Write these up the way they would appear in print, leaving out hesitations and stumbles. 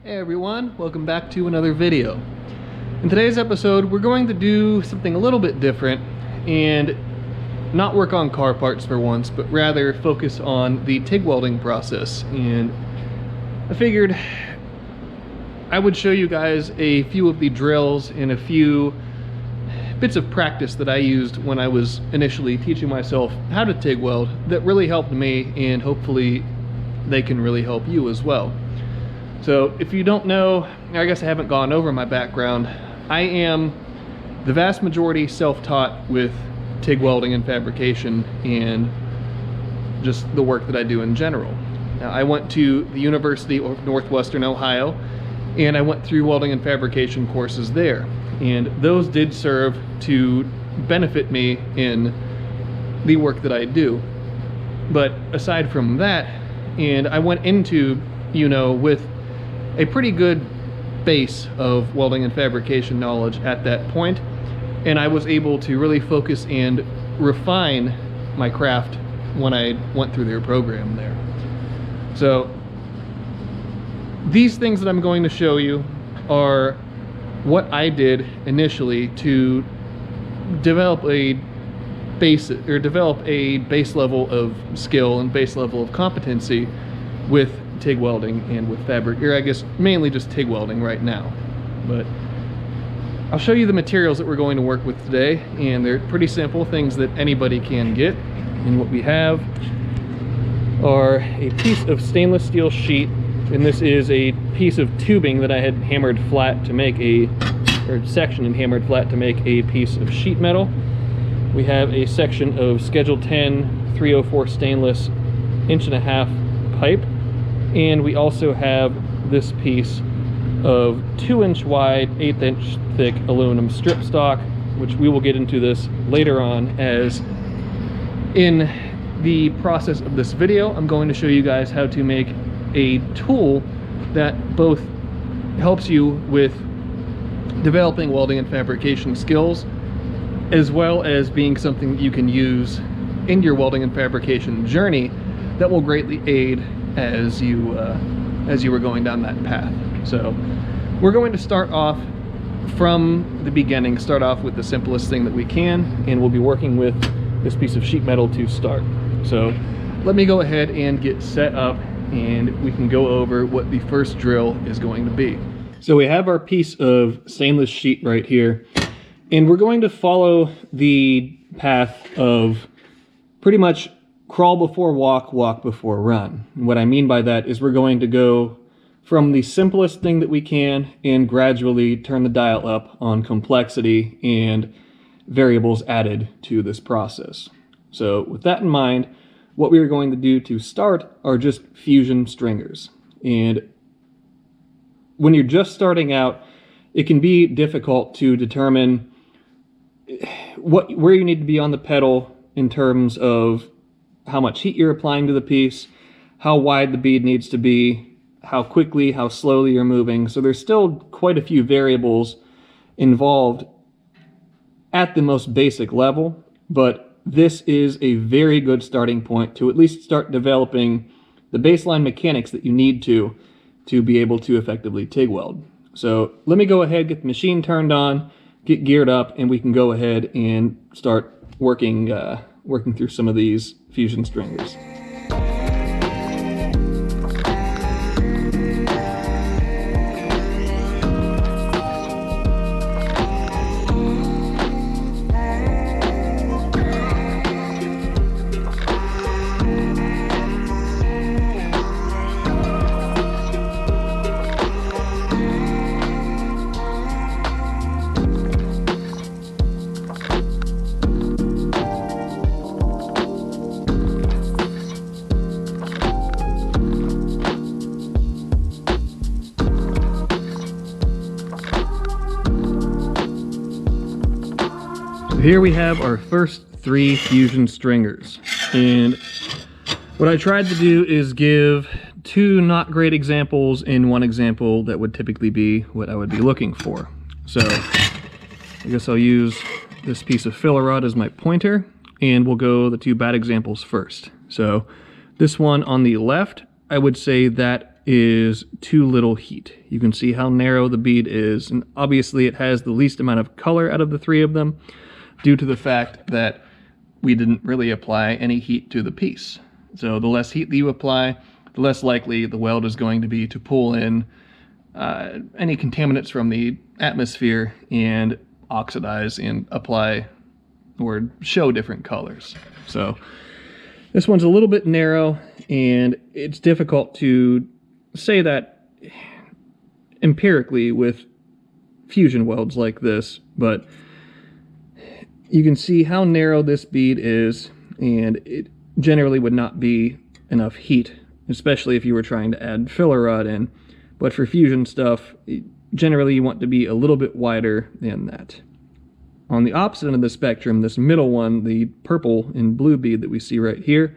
Hey everyone, welcome back to another video. In today's episode, we're going to do something a little bit different and not work on car parts for once, but rather focus on the TIG welding process. And I figured I would show you guys a few of the drills and a few bits of practice that I used when I was initially teaching myself how to TIG weld that really helped me, and hopefully they can really help you as well. So if you don't know, I guess I haven't gone over my background. I am the vast majority self-taught with TIG welding and fabrication and just the work that I do in general. Now, I went to the University of Northwestern Ohio and I went through welding and fabrication courses there. And those did serve to benefit me in the work that I do. But aside from that, and I went into, with a pretty good base of welding and fabrication knowledge at that point, and I was able to really focus and refine my craft when I went through their program there. So these things that I'm going to show you are what I did initially to develop a base level of skill and base level of competency with TIG welding and with fabric, or I guess mainly just TIG welding right now. But I'll show you the materials that we're going to work with today, and they're pretty simple things that anybody can get. And what we have are a piece of stainless steel sheet, and this is a piece of tubing that I had hammered flat to make sectioned and hammered flat to make a piece of sheet metal. We have a section of Schedule 10 304 stainless 1.5" pipe. And we also have this piece of 2" wide, 1/8" thick aluminum strip stock, which we will get into this later on, as in the process of this video, I'm going to show you guys how to make a tool that both helps you with developing welding and fabrication skills, as well as being something that you can use in your welding and fabrication journey that will greatly aid as you were going down that path. So we're going to start off from the beginning, start off with the simplest thing that we can, and we'll be working with this piece of sheet metal to start. So let me go ahead and get set up and we can go over what the first drill is going to be. So we have our piece of stainless sheet right here, and we're going to follow the path of pretty much crawl before walk, walk before run. And what I mean by that is we're going to go from the simplest thing that we can and gradually turn the dial up on complexity and variables added to this process. So with that in mind, what we are going to do to start are just fusion stringers. And when you're just starting out, it can be difficult to determine where you need to be on the pedal in terms of how much heat you're applying to the piece, how wide the bead needs to be, how quickly, how slowly you're moving. So there's still quite a few variables involved at the most basic level, but this is a very good starting point to at least start developing the baseline mechanics that you need to be able to effectively TIG weld. So let me go ahead, get the machine turned on, get geared up, and we can go ahead and start working through some of these fusion stringers. Here we have our first 3 fusion stringers, and what I tried to do is give 2 not great examples and 1 example that would typically be what I would be looking for. So I guess I'll use this piece of filler rod as my pointer, and we'll go the 2 bad examples first. So this one on the left, I would say that is too little heat. You can see how narrow the bead is, and obviously it has the least amount of color out of the three of them due to the fact that we didn't really apply any heat to the piece. So the less heat that you apply, the less likely the weld is going to be to pull in any contaminants from the atmosphere and oxidize and apply or show different colors. So this one's a little bit narrow, and it's difficult to say that empirically with fusion welds like this, but you can see how narrow this bead is, and it generally would not be enough heat, especially if you were trying to add filler rod in. But for fusion stuff, generally you want to be a little bit wider than that. On the opposite end of the spectrum, this middle one, the purple and blue bead that we see right here,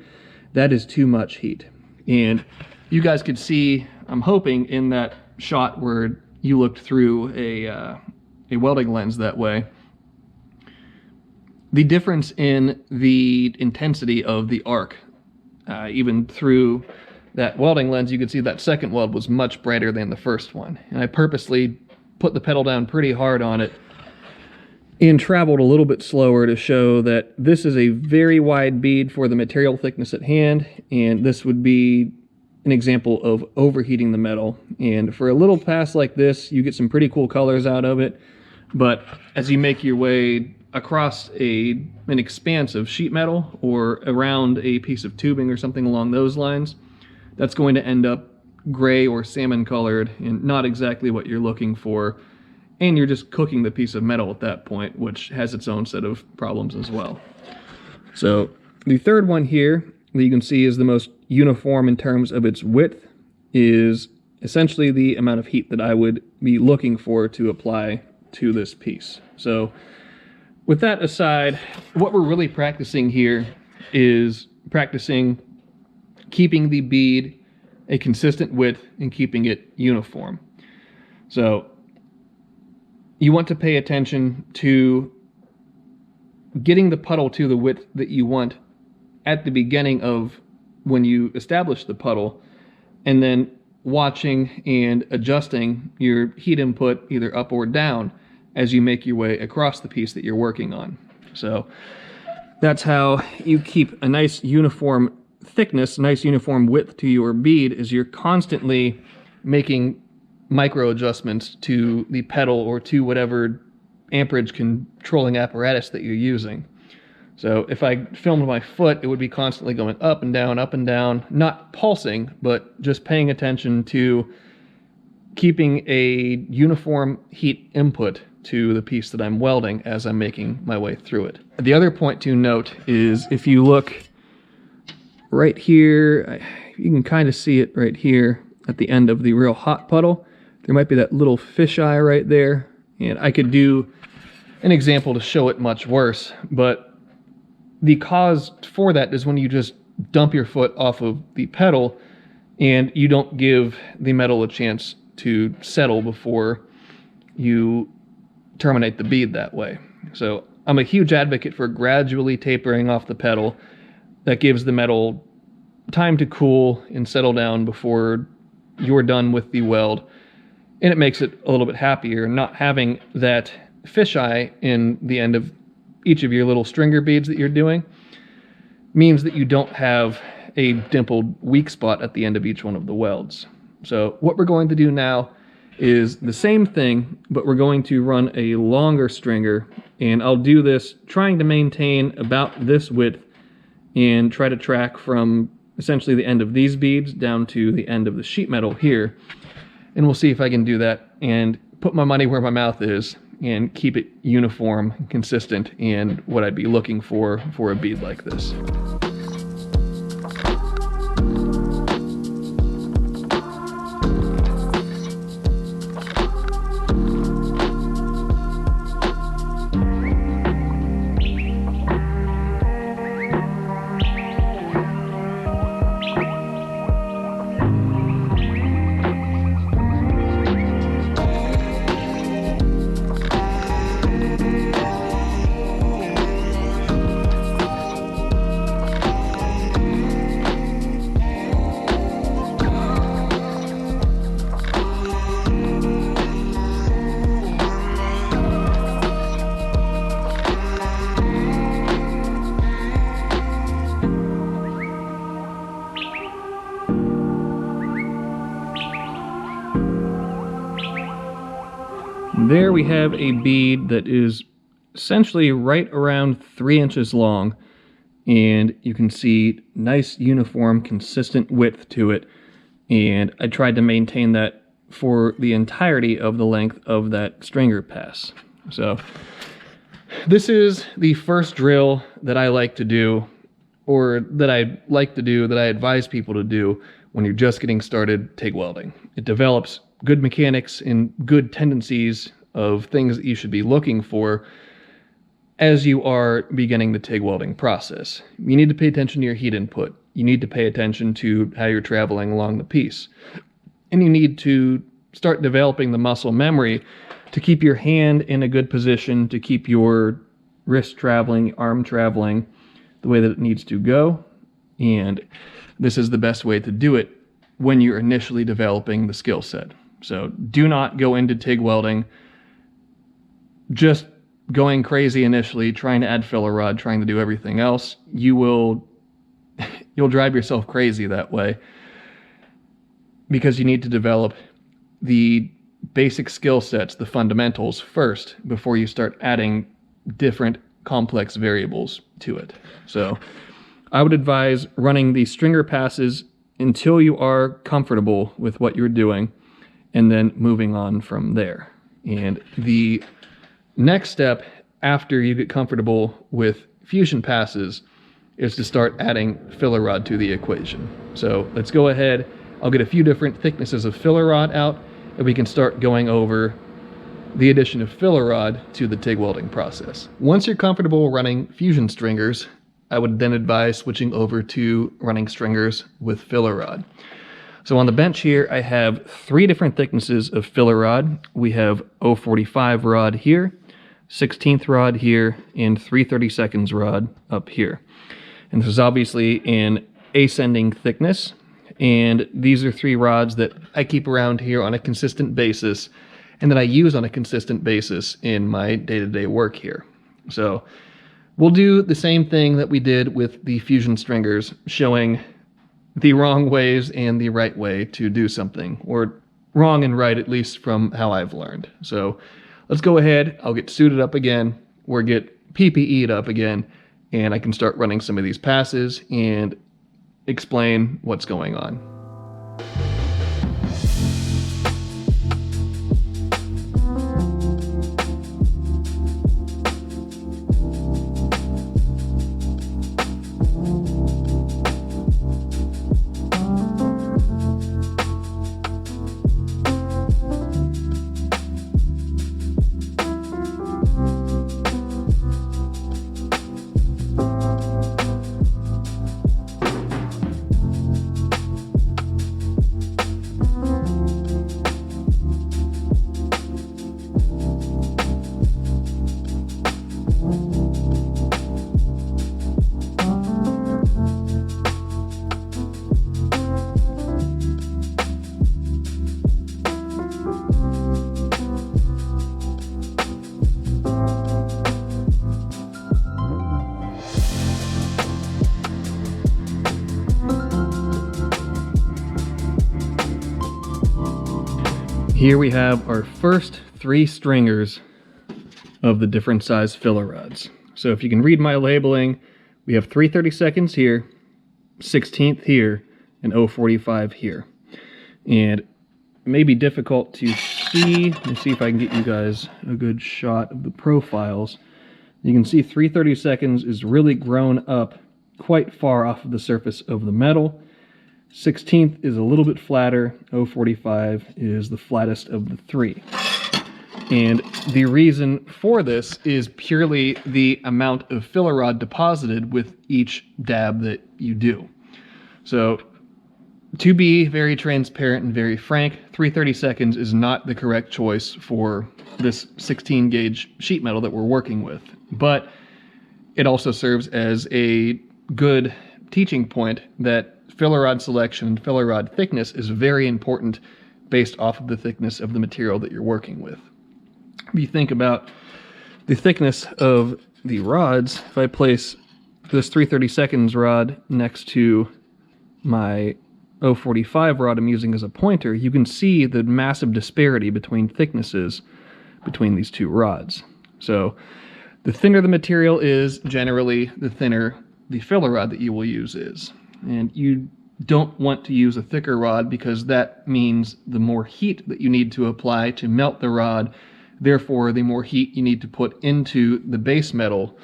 that is too much heat. And you guys could see, I'm hoping, in that shot where you looked through a welding lens that way, the difference in the intensity of the arc. Even through that welding lens, you could see that second weld was much brighter than the first one. And I purposely put the pedal down pretty hard on it and traveled a little bit slower to show that this is a very wide bead for the material thickness at hand, and this would be an example of overheating the metal. And for a little pass like this, you get some pretty cool colors out of it, but as you make your way across an expanse of sheet metal or around a piece of tubing or something along those lines, that's going to end up gray or salmon colored and not exactly what you're looking for. And you're just cooking the piece of metal at that point, which has its own set of problems as well. So the third one here that you can see is the most uniform in terms of its width, is essentially the amount of heat that I would be looking for to apply to this piece. So with that aside, what we're really practicing here is practicing keeping the bead a consistent width and keeping it uniform. So you want to pay attention to getting the puddle to the width that you want at the beginning of when you establish the puddle, and then watching and adjusting your heat input either up or down as you make your way across the piece that you're working on. So that's how you keep a nice uniform thickness, nice uniform width to your bead, is you're constantly making micro adjustments to the pedal or to whatever amperage controlling apparatus that you're using. So if I filmed my foot, it would be constantly going up and down, not pulsing, but just paying attention to keeping a uniform heat input to the piece that I'm welding as I'm making my way through it. The other point to note is if you look right here, you can kind of see it right here at the end of the real hot puddle. There might be that little fisheye right there, and I could do an example to show it much worse, but the cause for that is when you just dump your foot off of the pedal and you don't give the metal a chance to settle before you terminate the bead that way. So I'm a huge advocate for gradually tapering off the pedal. That gives the metal time to cool and settle down before you're done with the weld. And it makes it a little bit happier. Not having that fisheye in the end of each of your little stringer beads that you're doing means that you don't have a dimpled weak spot at the end of each one of the welds. So what we're going to do now is the same thing, but we're going to run a longer stringer, and I'll do this trying to maintain about this width and try to track from essentially the end of these beads down to the end of the sheet metal here. And we'll see if I can do that and put my money where my mouth is and keep it uniform and consistent in what I'd be looking for a bead like this. there we have a bead that is essentially right around 3 inches long, and you can see nice uniform consistent width to it, and I tried to maintain that for the entirety of the length of that stringer pass. So this is the first drill that I like to do, or that I advise people to do when you're just getting started TIG welding. It develops good mechanics and good tendencies of things that you should be looking for as you are beginning the TIG welding process. You need to pay attention to your heat input. You need to pay attention to how you're traveling along the piece. And you need to start developing the muscle memory to keep your hand in a good position, to keep your wrist traveling, arm traveling the way that it needs to go. And this is the best way to do it when you're initially developing the skill set. So do not go into TIG welding just going crazy initially, trying to add filler rod, trying to do everything else. You'll drive yourself crazy that way, because you need to develop the basic skill sets, the fundamentals first, before you start adding different complex variables to it. So I would advise running the stringer passes until you are comfortable with what you're doing, and then moving on from there. And the next step after you get comfortable with fusion passes is to start adding filler rod to the equation. So let's go ahead. I'll get a few different thicknesses of filler rod out, and we can start going over the addition of filler rod to the TIG welding process. Once you're comfortable running fusion stringers, I would then advise switching over to running stringers with filler rod. So on the bench here, I have 3 different thicknesses of filler rod. We have 0.45 rod here, 16th rod here, and 3/32 rod up here. And this is obviously an ascending thickness. And these are 3 rods that I keep around here on a consistent basis, and that I use on a consistent basis in my day-to-day work here. So we'll do the same thing that we did with the fusion stringers, showing the wrong ways and the right way to do something, or wrong and right, at least from how I've learned. So let's go ahead. I'll get suited up again, or get PPE'd up again, and I can start running some of these passes and explain what's going on. Here we have our first 3 stringers of the different size filler rods. So if you can read my labeling, we have 3/32 here, 16th here, and 0.45 here. And it may be difficult to see. Let me see if I can get you guys a good shot of the profiles. You can see 3/32 is really grown up quite far off of the surface of the metal. 16th is a little bit flatter, 0.45 is the flattest of the 3. And the reason for this is purely the amount of filler rod deposited with each dab that you do. So to be very transparent and very frank, 3/32 is not the correct choice for this 16 gauge sheet metal that we're working with. But it also serves as a good teaching point that filler rod selection and filler rod thickness is very important based off of the thickness of the material that you're working with. If you think about the thickness of the rods, if I place this 3/32 rod next to my 0.45 rod I'm using as a pointer, you can see the massive disparity between thicknesses between these two rods. So the thinner the material is, generally, the thinner the filler rod that you will use is. And you don't want to use a thicker rod because that means the more heat that you need to apply to melt the rod, therefore the more heat you need to put into the base metal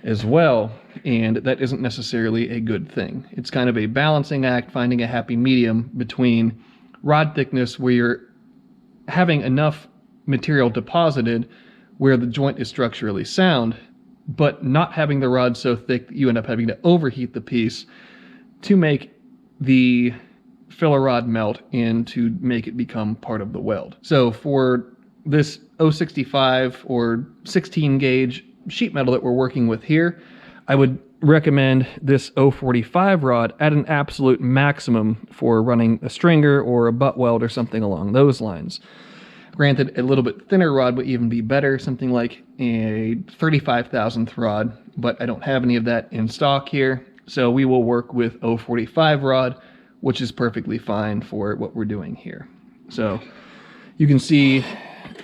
as well, and that isn't necessarily a good thing. It's kind of a balancing act, finding a happy medium between rod thickness where you're having enough material deposited where the joint is structurally sound, but not having the rod so thick that you end up having to overheat the piece to make the filler rod melt and to make it become part of the weld. So for this 065 or 16 gauge sheet metal that we're working with here, I would recommend this 045 rod at an absolute maximum for running a stringer or a butt weld or something along those lines. Granted, a little bit thinner rod would even be better, something like a 35,000th rod, but I don't have any of that in stock here, so we will work with 045 rod, which is perfectly fine for what we're doing here. So you can see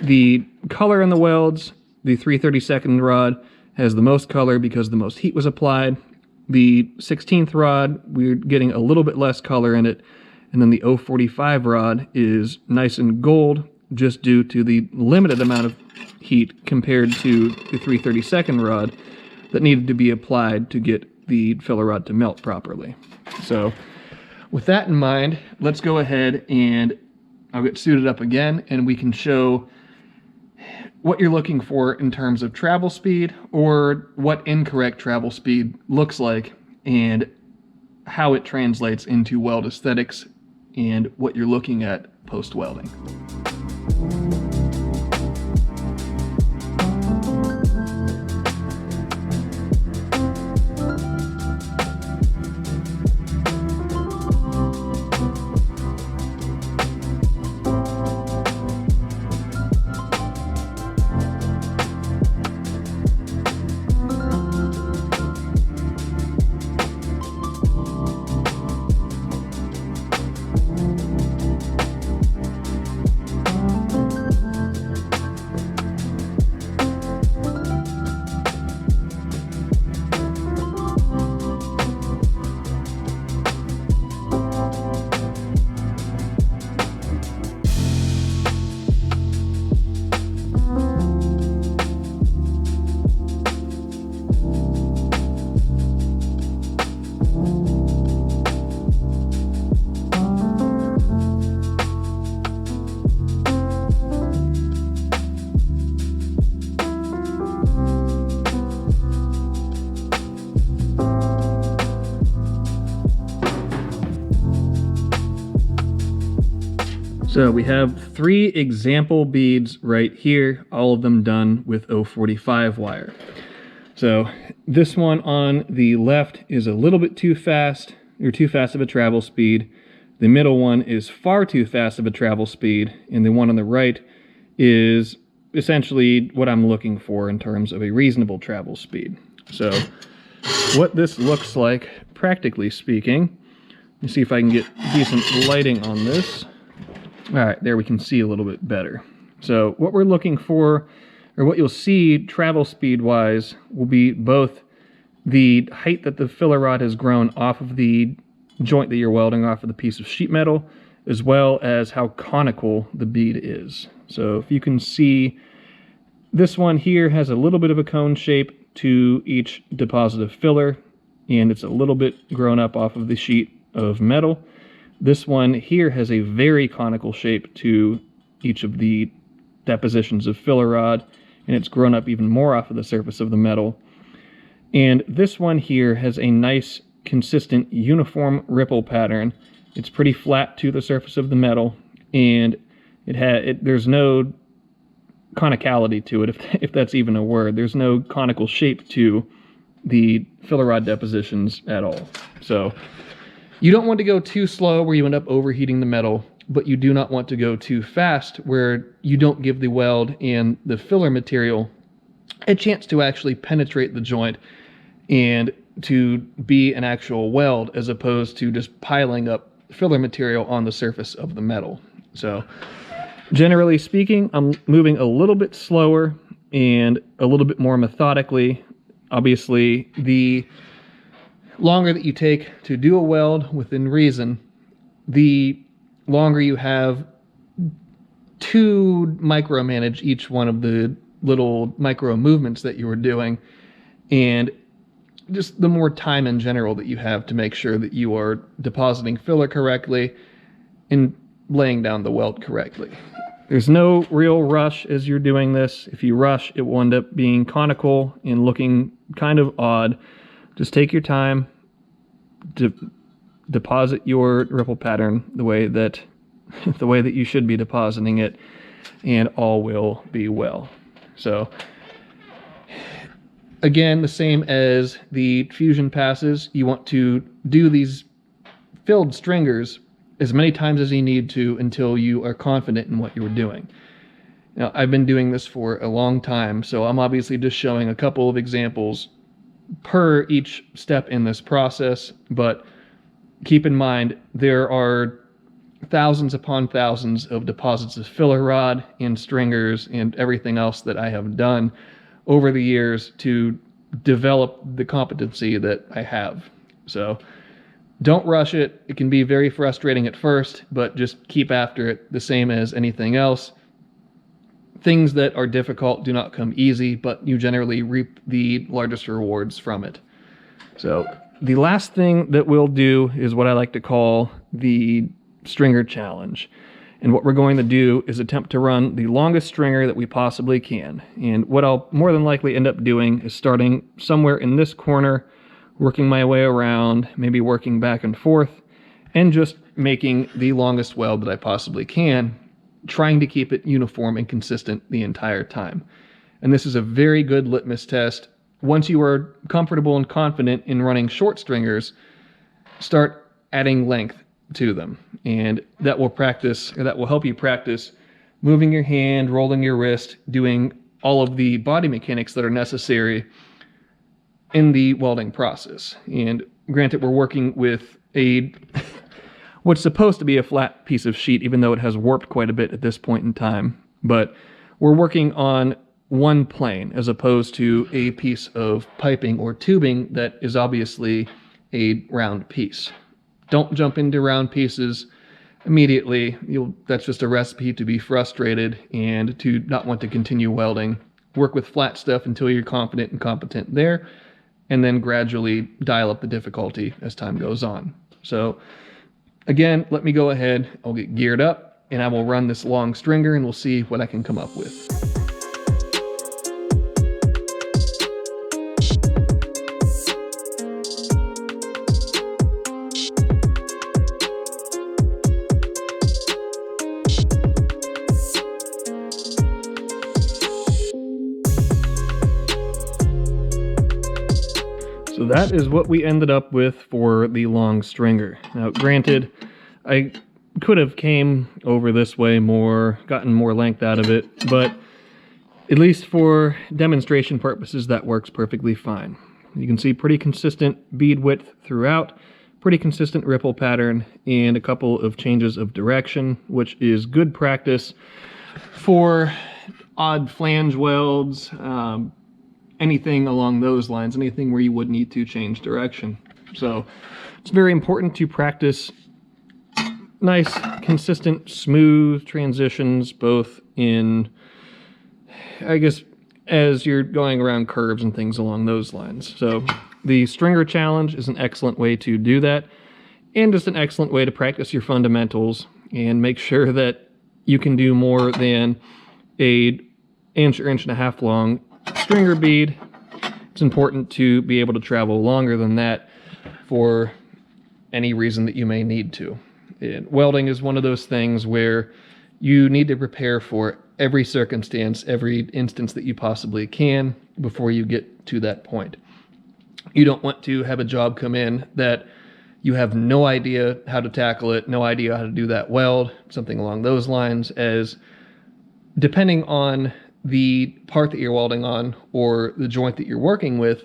the color in the welds. The 3/32 rod has the most color because the most heat was applied. The 16th rod, we're getting a little bit less color in it, and then the 045 rod is nice and gold, just due to the limited amount of heat compared to the 3/32 rod that needed to be applied to get the filler rod to melt properly. So with that in mind, let's go ahead and I'll get suited up again and we can show what you're looking for in terms of travel speed, or what incorrect travel speed looks like, and how it translates into weld aesthetics and what you're looking at post-welding. So we have 3 example beads right here, all of them done with 045 wire. So this one on the left is a little bit too fast, or too fast of a travel speed. The middle one is far too fast of a travel speed, and the one on the right is essentially what I'm looking for in terms of a reasonable travel speed. So what this looks like, practically speaking, let me see if I can get decent lighting on this. All right, there we can see a little bit better. So what we're looking for, or what you'll see travel speed-wise, will be both the height that the filler rod has grown off of the joint that you're welding off of the piece of sheet metal, as well as how conical the bead is. So if you can see, this one here has a little bit of a cone shape to each deposit of filler, and it's a little bit grown up off of the sheet of metal. This one here has a very conical shape to each of the depositions of filler rod, and it's grown up even more off of the surface of the metal. And this one here has a nice, consistent, uniform ripple pattern. It's pretty flat to the surface of the metal, and there's no conicality to it, if that's even a word. There's no conical shape to the filler rod depositions at all. So you don't want to go too slow where you end up overheating the metal, but you do not want to go too fast where you don't give the weld and the filler material a chance to actually penetrate the joint and to be an actual weld, as opposed to just piling up filler material on the surface of the metal. So Generally speaking, I'm moving a little bit slower and a little bit more methodically. Obviously, the longer that you take to do a weld within reason, the longer you have to micromanage each one of the little micro movements that you were doing, and just the more time in general that you have to make sure that you are depositing filler correctly and laying down the weld correctly. There's no real rush as you're doing this. If you rush, it will end up being conical and looking kind of odd. Just take your time to deposit your ripple pattern the way that you should be depositing it, and all will be well. So again, the same as the fusion passes, you want to do these filled stringers as many times as you need to until you are confident in what you're doing. Now, I've been doing this for a long time, so I'm obviously just showing a couple of examples per each step in this process, but keep in mind there are thousands upon thousands of deposits of filler rod and stringers and everything else that I have done over the years to develop the competency that I have. So don't rush it. It can be very frustrating at first, but just keep after it, the same as anything else. Things that are difficult do not come easy, but you generally reap the largest rewards from it. So the last thing that we'll do is what I like to call the stringer challenge. And what we're going to do is attempt to run the longest stringer that we possibly can. And what I'll more than likely end up doing is starting somewhere in this corner, working my way around, maybe working back and forth, and just making the longest weld that I possibly can, trying to keep it uniform and consistent the entire time. And this is a very good litmus test. Once you are comfortable and confident in running short stringers, start adding length to them. And that will help you practice moving your hand, rolling your wrist, doing all of the body mechanics that are necessary in the welding process. And granted, we're working with what's supposed to be a flat piece of sheet, even though it has warped quite a bit at this point in time. But we're working on one plane as opposed to a piece of piping or tubing that is obviously a round piece. Don't jump into round pieces immediately. That's just a recipe to be frustrated and to not want to continue welding. Work with flat stuff until you're confident and competent there, and then gradually dial up the difficulty as time goes on. So again, let me go ahead, I'll get geared up, and I will run this long stringer, and we'll see what I can come up with. So that is what we ended up with for the long stringer. Now, granted, I could have came over this way more, gotten more length out of it, but at least for demonstration purposes, that works perfectly fine. You can see pretty consistent bead width throughout, pretty consistent ripple pattern, and a couple of changes of direction, which is good practice for odd flange welds, anything along those lines, anything where you would need to change direction. So it's very important to practice nice, consistent, smooth transitions, both in, I guess, as you're going around curves and things along those lines. So the stringer challenge is an excellent way to do that, and just an excellent way to practice your fundamentals and make sure that you can do more than an inch or inch and a half long stringer bead. It's important to be able to travel longer than that for any reason that you may need to. And welding is one of those things where you need to prepare for every circumstance, every instance that you possibly can before you get to that point. You don't want to have a job come in that you have no idea how to tackle it, no idea how to do that weld, something along those lines, as depending on the part that you're welding on or the joint that you're working with,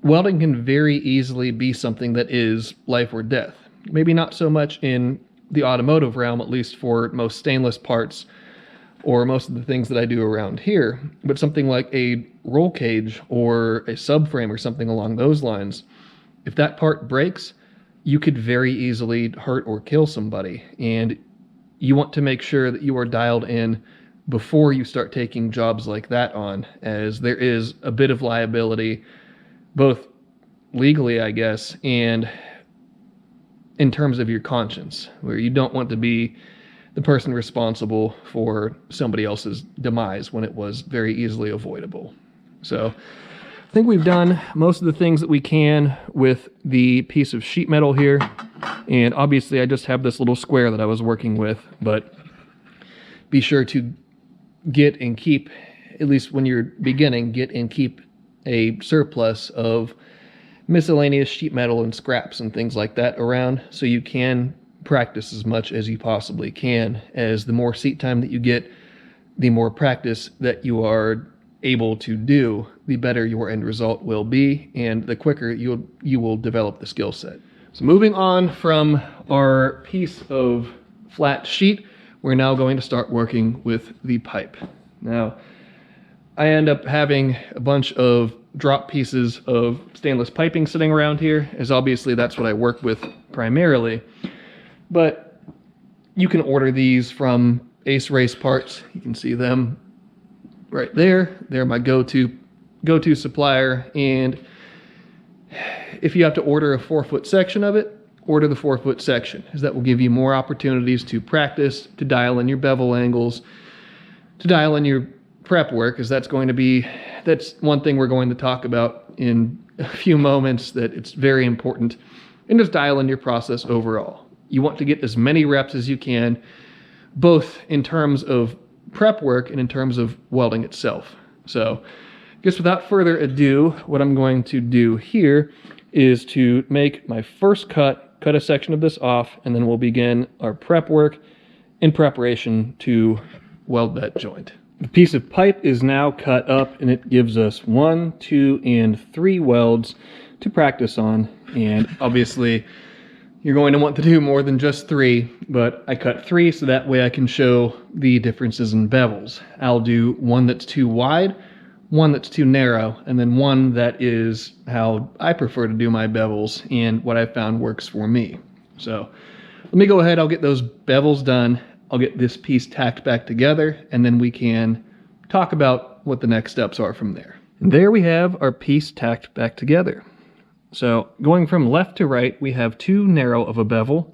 welding can very easily be something that is life or death. Maybe not so much in the automotive realm, at least for most stainless parts or most of the things that I do around here. But something like a roll cage or a subframe or something along those lines, if that part breaks, you could very easily hurt or kill somebody. And you want to make sure that you are dialed in before you start taking jobs like that on, as there is a bit of liability, both legally, I guess, and in terms of your conscience, where you don't want to be the person responsible for somebody else's demise when it was very easily avoidable. So I think we've done most of the things that we can with the piece of sheet metal here. And obviously I just have this little square that I was working with, but be sure to get and keep, at least when you're beginning, get and keep a surplus of miscellaneous sheet metal and scraps and things like that around, so you can practice as much as you possibly can, as the more seat time that you get, the more practice that you are able to do, the better your end result will be, and the quicker you will develop the skill set. So moving on from our piece of flat sheet, we're now going to start working with the pipe. Now, I end up having a bunch of drop pieces of stainless piping sitting around here, as obviously that's what I work with primarily. But you can order these from Ace Race Parts. You can see them right there. They're my go-to supplier. And if you have to order a 4-foot section of it, order the 4-foot section, as that will give you more opportunities to practice, to dial in your bevel angles, to dial in your prep work, as that's one thing we're going to talk about in a few moments, that it's very important, and just dial in your process overall. You want to get as many reps as you can, both in terms of prep work and in terms of welding itself. So I guess without further ado, what I'm going to do here is to make my first cut a section of this off, and then we'll begin our prep work in preparation to weld that joint. The piece of pipe is now cut up, and it gives us 1, 2, and 3 welds to practice on. And obviously you're going to want to do more than just 3, but I cut 3 so that way I can show the differences in bevels. I'll do one that's too wide, one that's too narrow, and then one that is how I prefer to do my bevels and what I found works for me. So let me go ahead, I'll get those bevels done, I'll get this piece tacked back together, and then we can talk about what the next steps are from there. And there we have our piece tacked back together. So going from left to right, we have too narrow of a bevel,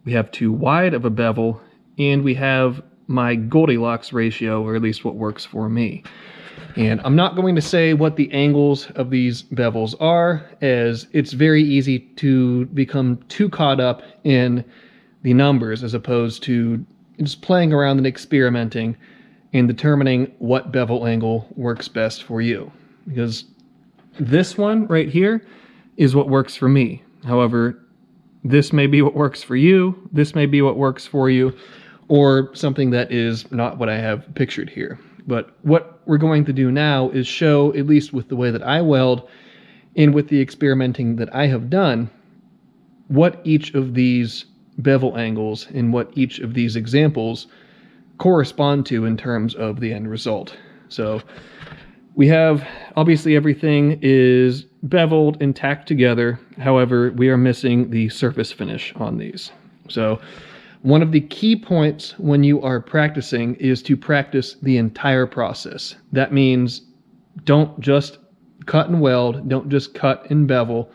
we have too wide of a bevel, and we have my Goldilocks ratio, or at least what works for me. And I'm not going to say what the angles of these bevels are, as it's very easy to become too caught up in the numbers as opposed to just playing around and experimenting and determining what bevel angle works best for you. Because this one right here is what works for me. However, this may be what works for you, this may be what works for you, or something that is not what I have pictured here. But what we're going to do now is show, at least with the way that I weld and with the experimenting that I have done, what each of these bevel angles and what each of these examples correspond to in terms of the end result. So we have, obviously everything is beveled and tacked together. However, we are missing the surface finish on these. So one of the key points when you are practicing is to practice the entire process. That means don't just cut and weld, don't just cut and bevel,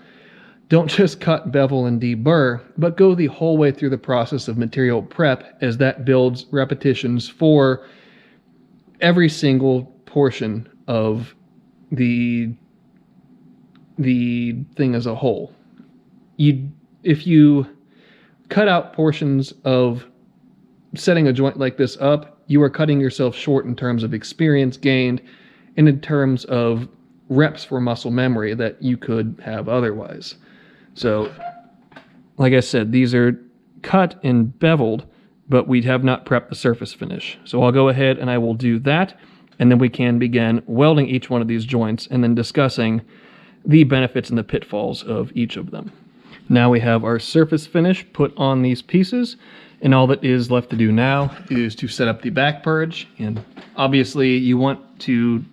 don't just cut, bevel, and deburr, but go the whole way through the process of material prep, as that builds repetitions for every single portion of the thing as a whole. If you cut out portions of setting a joint like this up, you are cutting yourself short in terms of experience gained and in terms of reps for muscle memory that you could have otherwise. So, like I said, these are cut and beveled, but we have not prepped the surface finish. So I'll go ahead and I will do that, and then we can begin welding each one of these joints and then discussing the benefits and the pitfalls of each of them. Now we have our surface finish put on these pieces, And all that is left to do now is to set up the back purge. And obviously you want to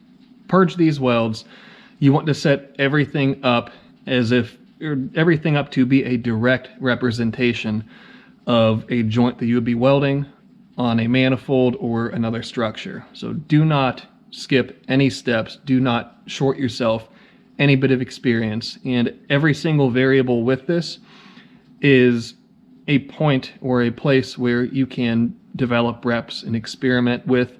purge these welds. You want to set everything up as if, or everything up to be a direct representation of a joint that you would be welding on a manifold or another structure. So do not skip any steps. Do not short yourself any bit of experience. And every single variable with this is a point or a place where you can develop reps and experiment with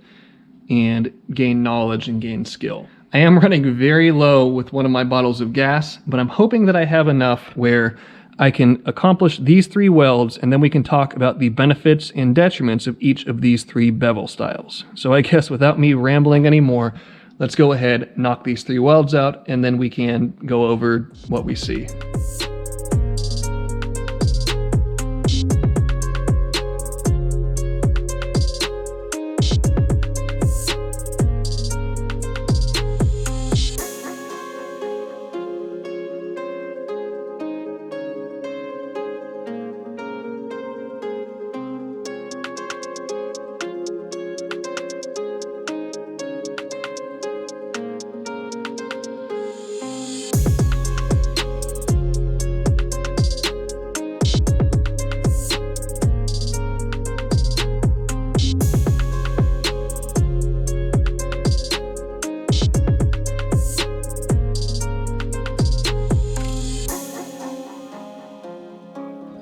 and gain knowledge and gain skill. I am running very low with one of my bottles of gas, but I'm hoping that I have enough where I can accomplish these 3 welds, and then we can talk about the benefits and detriments of each of these 3 bevel styles. So I guess without me rambling anymore, let's go ahead, knock these 3 welds out, and then we can go over what we see.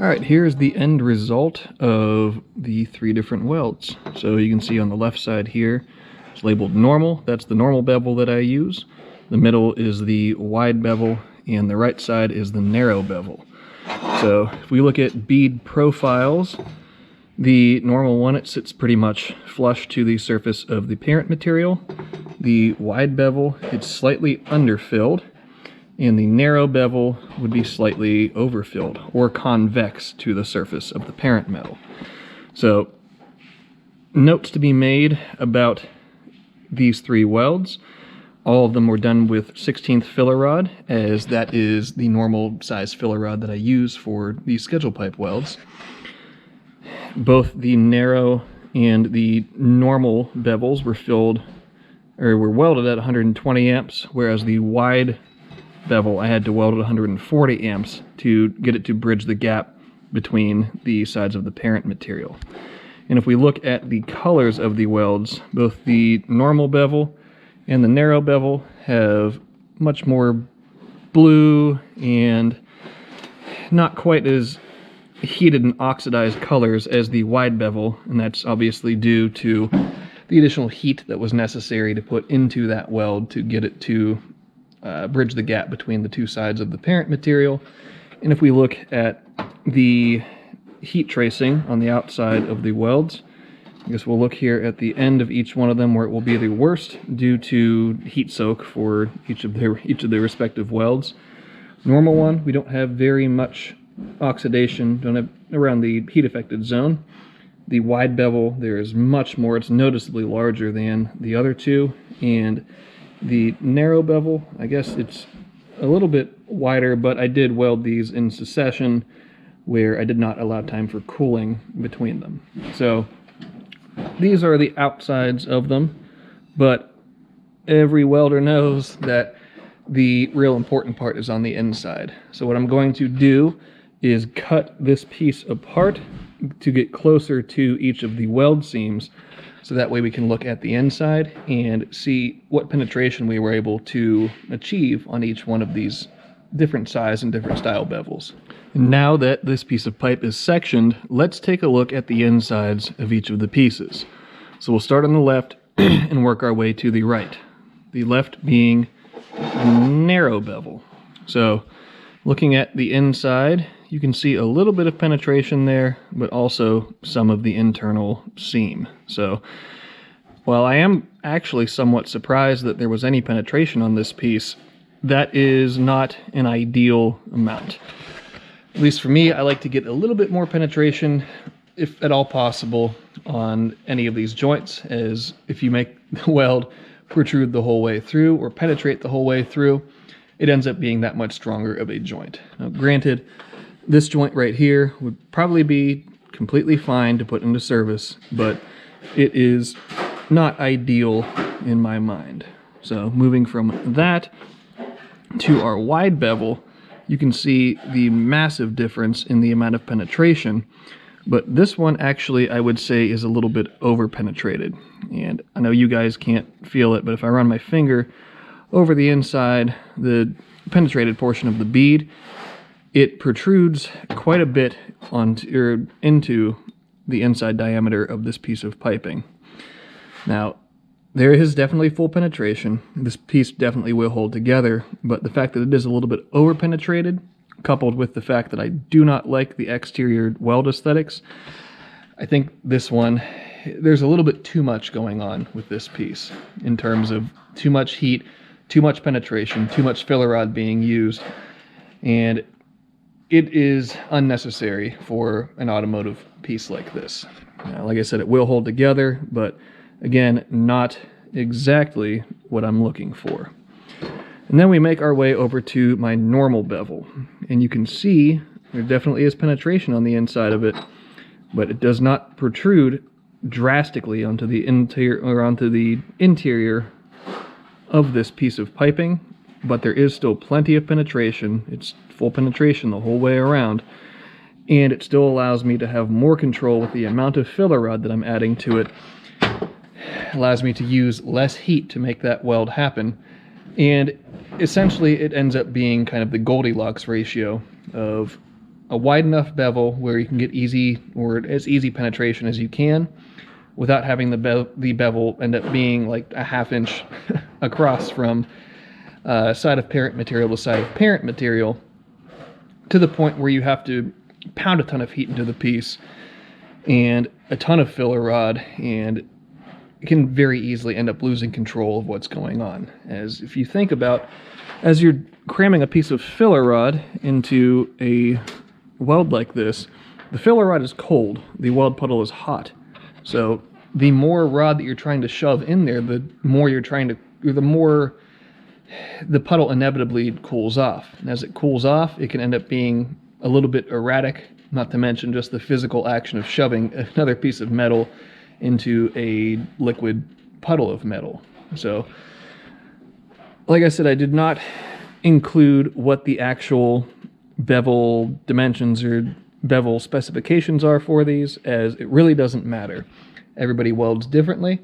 Alright, here's the end result of the 3 different welds. So you can see on the left side here, it's labeled normal. That's the normal bevel that I use. The middle is the wide bevel, and the right side is the narrow bevel. So if we look at bead profiles, the normal one, it sits pretty much flush to the surface of the parent material. The wide bevel, it's slightly underfilled. And the narrow bevel would be slightly overfilled or convex to the surface of the parent metal. So, notes to be made about these 3 welds. All of them were done with 16th filler rod, as that is the normal size filler rod that I use for these schedule pipe welds. Both the narrow and the normal bevels were welded at 120 amps, whereas the wide bevel I had to weld at 140 amps to get it to bridge the gap between the sides of the parent material. And if we look at the colors of the welds, both the normal bevel and the narrow bevel have much more blue and not quite as heated and oxidized colors as the wide bevel, and that's obviously due to the additional heat that was necessary to put into that weld to get it to bridge the gap between the 2 sides of the parent material. And if we look at the heat tracing on the outside of the welds, I guess we'll look here at the end of each one of them where it will be the worst due to heat soak for each of their respective welds. Normal one, we don't have very much oxidation, don't have around the heat affected zone. The wide bevel, there is much more, it's noticeably larger than the other 2, and the narrow bevel, I guess it's a little bit wider, but I did weld these in succession where I did not allow time for cooling between them. So these are the outsides of them, but every welder knows that the real important part is on the inside. So what I'm going to do is cut this piece apart to get closer to each of the weld seams, so that way we can look at the inside and see what penetration we were able to achieve on each one of these different size and different style bevels. Now that this piece of pipe is sectioned, let's take a look at the insides of each of the pieces. So we'll start on the left and work our way to the right. The left being the narrow bevel. So looking at the inside, you can see a little bit of penetration there, but also some of the internal seam. So while I am actually somewhat surprised that there was any penetration on this piece, that is not an ideal amount. At least for me, I like to get a little bit more penetration, if at all possible, on any of these joints, as if you make the weld protrude the whole way through or penetrate the whole way through, it ends up being that much stronger of a joint. Now, granted, this joint right here would probably be completely fine to put into service, but it is not ideal in my mind. So moving from that to our wide bevel, you can see the massive difference in the amount of penetration. But this one actually, I would say, is a little bit over-penetrated. And I know you guys can't feel it, but if I run my finger over the inside, the penetrated portion of the bead, it protrudes quite a bit into the inside diameter of this piece of piping. Now, there is definitely full penetration. This piece definitely will hold together, but the fact that it is a little bit over-penetrated, coupled with the fact that I do not like the exterior weld aesthetics, I think this one, there's a little bit too much going on with this piece in terms of too much heat, too much penetration, too much filler rod being used, and it is unnecessary for an automotive piece like this. Now, like I said, it will hold together, but again, not exactly what I'm looking for. And then we make our way over to my normal bevel. And you can see there definitely is penetration on the inside of it, but it does not protrude drastically onto the interior of this piece of piping, but there is still plenty of penetration. It's full penetration the whole way around, and it still allows me to have more control with the amount of filler rod that I'm adding to it. Allows me to use less heat to make that weld happen, and essentially it ends up being kind of the Goldilocks ratio of a wide enough bevel where you can get easy or as easy penetration as you can without having the bevel end up being like a ½ inch across from side of parent material to side of parent material, to the point where you have to pound a ton of heat into the piece and a ton of filler rod, and you can very easily end up losing control of what's going on. As if you think about, as you're cramming a piece of filler rod into a weld like this, the filler rod is cold, the weld puddle is hot. So the more rod that you're trying to shove in there, the more the puddle inevitably cools off. And as it cools off, it can end up being a little bit erratic, not to mention just the physical action of shoving another piece of metal into a liquid puddle of metal. So, like I said, I did not include what the actual bevel dimensions or bevel specifications are for these, as it really doesn't matter. Everybody welds differently,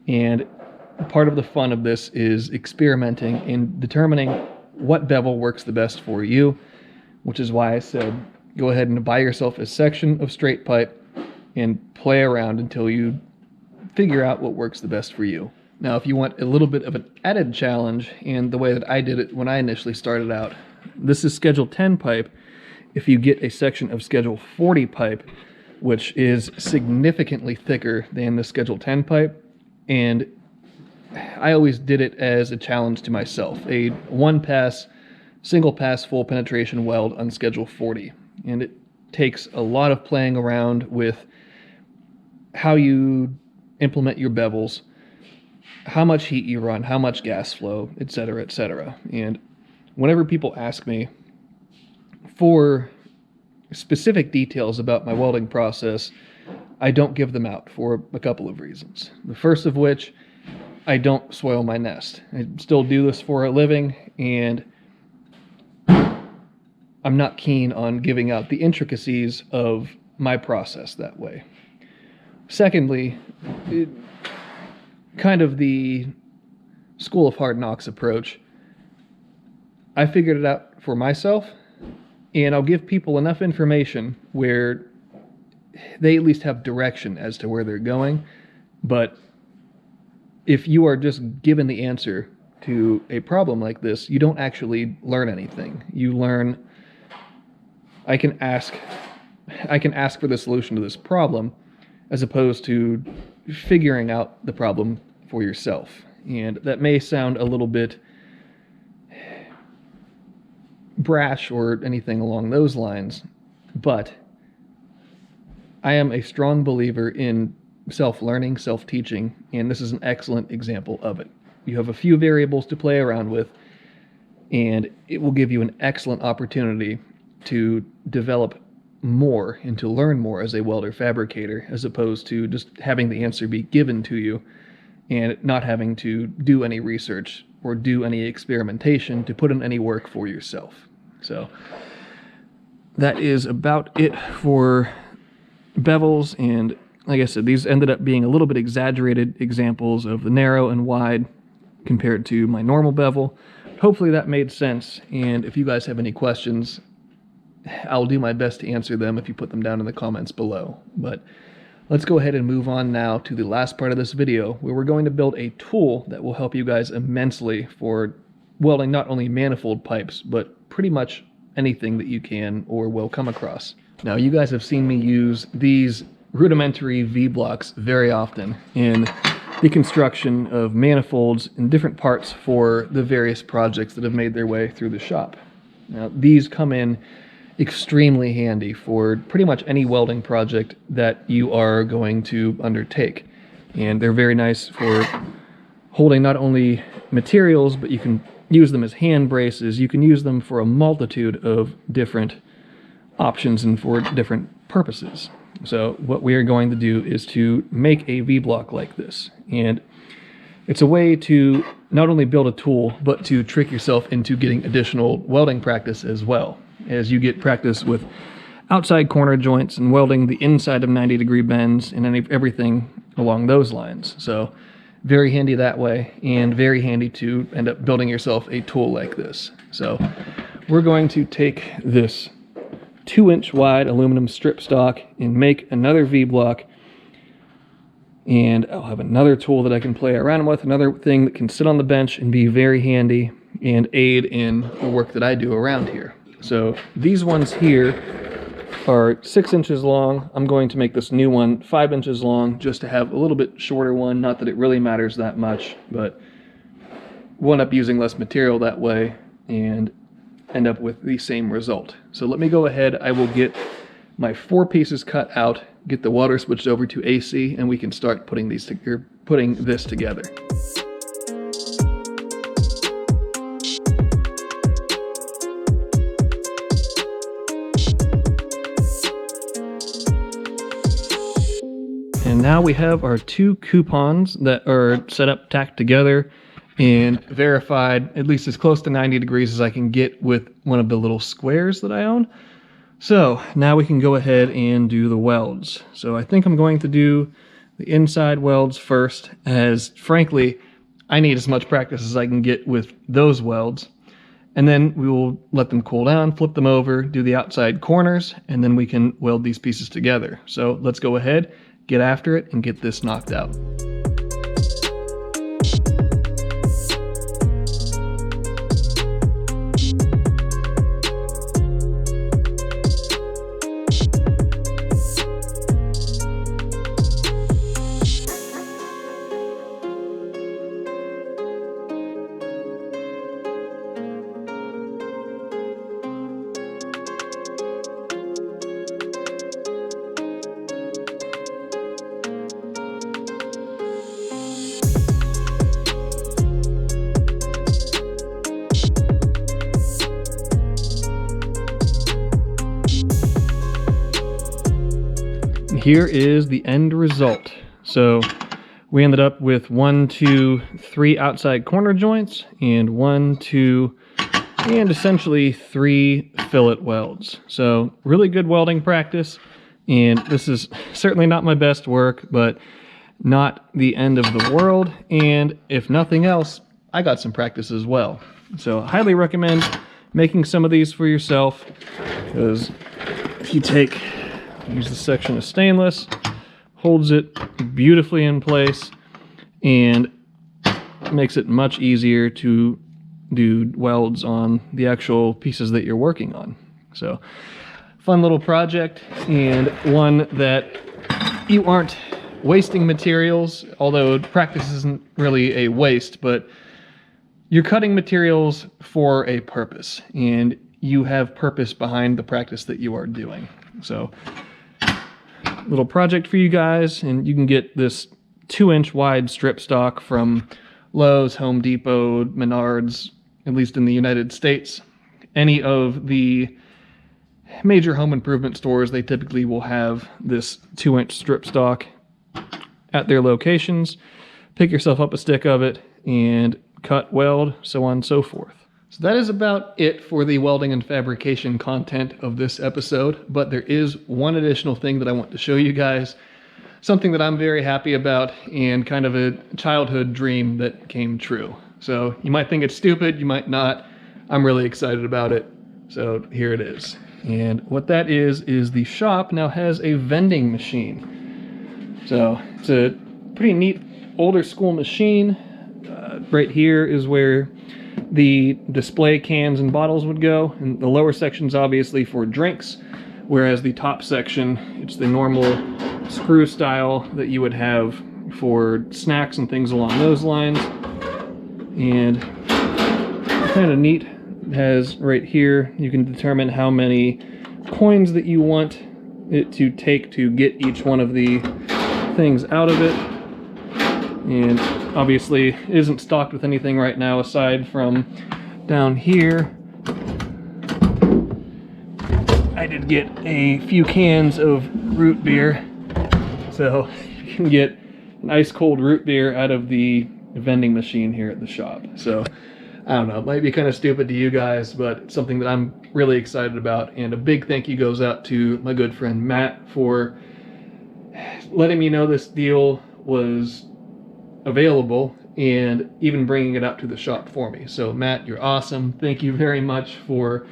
and part of the fun of this is experimenting and determining what bevel works the best for you, which is why I said go ahead and buy yourself a section of straight pipe and play around until you figure out what works the best for you. Now, if you want a little bit of an added challenge, and the way that I did it when I initially started out, this is Schedule 10 pipe. If you get a section of Schedule 40 pipe, which is significantly thicker than the Schedule 10 pipe, and I always did it as a challenge to myself, a one-pass, single-pass full penetration weld on Schedule 40. And it takes a lot of playing around with how you implement your bevels, how much heat you run, how much gas flow, etc., etc. And whenever people ask me for specific details about my welding process, I don't give them out for a couple of reasons. The first of which, I don't soil my nest. I still do this for a living, and I'm not keen on giving out the intricacies of my process that way. Secondly, kind of the School of Hard Knocks approach. I figured it out for myself, and I'll give people enough information where they at least have direction as to where they're going. But if you are just given the answer to a problem like this, you don't actually learn anything. You learn, I can ask for the solution to this problem, as opposed to figuring out the problem for yourself. And that may sound a little bit brash or anything along those lines, but I am a strong believer in self-learning, self-teaching, and this is an excellent example of it. You have a few variables to play around with, and it will give you an excellent opportunity to develop more and to learn more as a welder fabricator, as opposed to just having the answer be given to you and not having to do any research or do any experimentation to put in any work for yourself. So that is about it for bevels, and like I said, these ended up being a little bit exaggerated examples of the narrow and wide compared to my normal bevel. Hopefully that made sense, and if you guys have any questions, I'll do my best to answer them if you put them down in the comments below. But let's go ahead and move on now to the last part of this video, where we're going to build a tool that will help you guys immensely for welding not only manifold pipes, but pretty much anything that you can or will come across. Now, you guys have seen me use these rudimentary V-blocks very often in the construction of manifolds in different parts for the various projects that have made their way through the shop. Now, these come in extremely handy for pretty much any welding project that you are going to undertake. And they're very nice for holding not only materials, but you can use them as hand braces. You can use them for a multitude of different options and for different purposes. So what we are going to do is to make a V-block like this. And it's a way to not only build a tool, but to trick yourself into getting additional welding practice as well, as you get practice with outside corner joints and welding the inside of 90-degree bends and everything along those lines. So very handy that way, and very handy to end up building yourself a tool like this. So we're going to take this 2-inch wide aluminum strip stock and make another V-block, and I'll have another tool that I can play around with, another thing that can sit on the bench and be very handy and aid in the work that I do around here. So these ones here are 6 inches long. I'm going to make this new one 5 inches long, just to have a little bit shorter one. Not that it really matters that much, but we'll end up using less material that way and end up with the same result. So let me go ahead. I will get my 4 pieces cut out, get the water switched over to AC, and we can start putting this together. And now we have our 2 coupons that are set up, tacked together, and verified at least as close to 90 degrees as I can get with one of the little squares that I own. So now we can go ahead and do the welds. So I think I'm going to do the inside welds first, as frankly, I need as much practice as I can get with those welds. And then we will let them cool down, flip them over, do the outside corners, and then we can weld these pieces together. So let's go ahead, get after it, and get this knocked out. Here is the end result. So we ended up with 1, 2, 3 outside corner joints and 1, 2, and essentially 3 fillet welds. So really good welding practice, and this is certainly not my best work, but not the end of the world. And if nothing else, I got some practice as well. So I highly recommend making some of these for yourself, because if you use this section of stainless, holds it beautifully in place and makes it much easier to do welds on the actual pieces that you're working on. So fun little project, and one that you aren't wasting materials, although practice isn't really a waste, but you're cutting materials for a purpose, and you have purpose behind the practice that you are doing. So little project for you guys, and you can get this 2-inch wide strip stock from Lowe's, Home Depot, Menards, at least in the United States. Any of the major home improvement stores, they typically will have this 2-inch strip stock at their locations. Pick yourself up a stick of it and cut, weld, so on and so forth. So that is about it for the welding and fabrication content of this episode, but there is one additional thing that I want to show you guys. Something that I'm very happy about and kind of a childhood dream that came true. So you might think it's stupid, you might not. I'm really excited about it. So here it is. And what that is the shop now has a vending machine. So it's a pretty neat older school machine. Right here is where the display cans and bottles would go. And the lower section's obviously for drinks, whereas the top section, it's the normal screw style that you would have for snacks and things along those lines. And kind of neat, it has right here, you can determine how many coins that you want it to take to get each one of the things out of it. And obviously it isn't stocked with anything right now aside from down here. I did get a few cans of root beer. So you can get an ice cold root beer out of the vending machine here at the shop. So I don't know, it might be kind of stupid to you guys, but it's something that I'm really excited about. And a big thank you goes out to my good friend Matt for letting me know this deal was available and even bringing it out to the shop for me. So Matt, you're awesome. Thank you very much for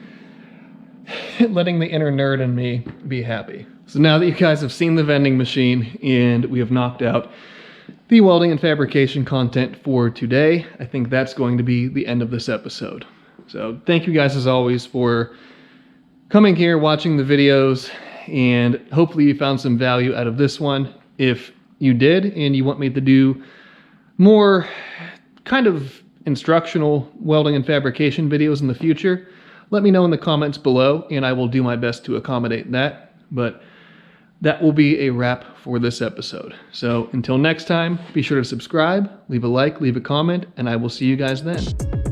letting the inner nerd in me be happy. So now that you guys have seen the vending machine and we have knocked out the welding and fabrication content for today, I think that's going to be the end of this episode. So thank you guys as always for coming here, watching the videos, and hopefully you found some value out of this one. If you did and you want me to do more kind of instructional welding and fabrication videos in the future, let me know in the comments below and I will do my best to accommodate that. But that will be a wrap for this episode. So until next time, be sure to subscribe, leave a like, leave a comment, and I will see you guys then.